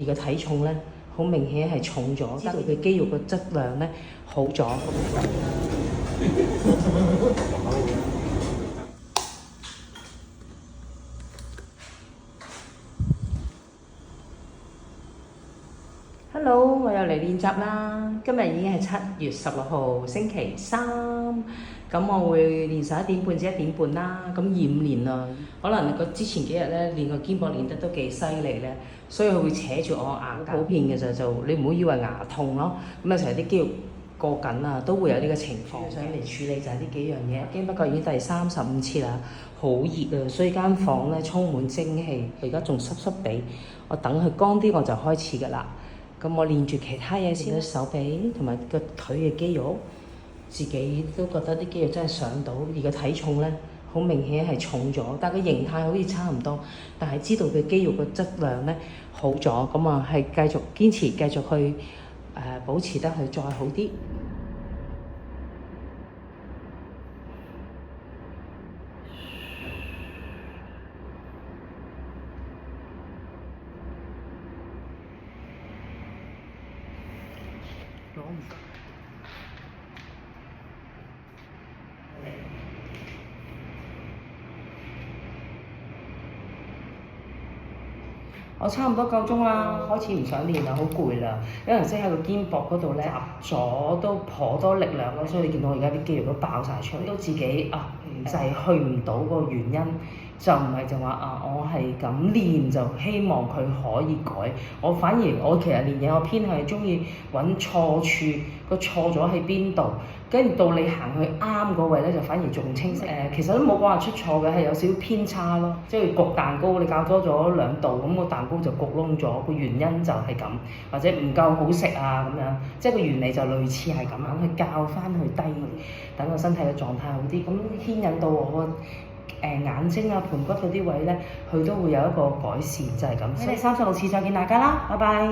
而個體重咧，好明顯係重咗，知道佢肌肉嘅質量咧好咗。Hello， 我又嚟練習啦。今日已經係7月16號星期三，咁我會練11點半至1點半啦。咁2、5年啦，可能個之前幾日咧練個肩膊練得都幾犀利咧，所以佢會扯住我牙。普遍嘅就你唔好以為牙痛咯，咁有時候啲肌肉過緊啊，都會有呢個情況。想嚟處理就係呢幾樣嘢。經不過已經第35次啦，好熱啊，所以間房咧充滿蒸氣。佢而家仲濕濕地，我等佢乾啲我就開始㗎啦。咁我練住其他嘢先，手臂同埋個腿嘅肌肉，自己都覺得啲肌肉真係上到，而個體重咧好明顯係重咗，但係個形態好似差唔多，但係知道佢肌肉嘅質量咧好咗，咁啊係繼續堅持，繼續去保持得佢再好啲。我差唔多夠鐘啦，開始唔想練啦，好攰啦，因為即喺個肩膊嗰度咧，集咗都頗多力量咯，所以你見到我而家啲肌肉都爆晒出嚟，都自己就係去唔到個原因，就唔係就話我係咁練就希望佢可以改，我反而我其實練嘢我偏向係中意揾錯處，個錯咗喺邊度，跟住到你行去啱嗰位咧就反而仲清晰。其實都冇講話出錯嘅，係有少少偏差咯，即係焗蛋糕你較多咗2度，咁個蛋糕就焗燶咗，個原因就係咁，或者唔夠好食啊咁樣，即係個原理就類似係咁樣去教翻去低，等個身體嘅狀態好啲，咁牽引到我個眼睛啊、盤骨嗰啲位咧，佢都會有一個改善，就係咁。所以36次再見大家啦，拜拜。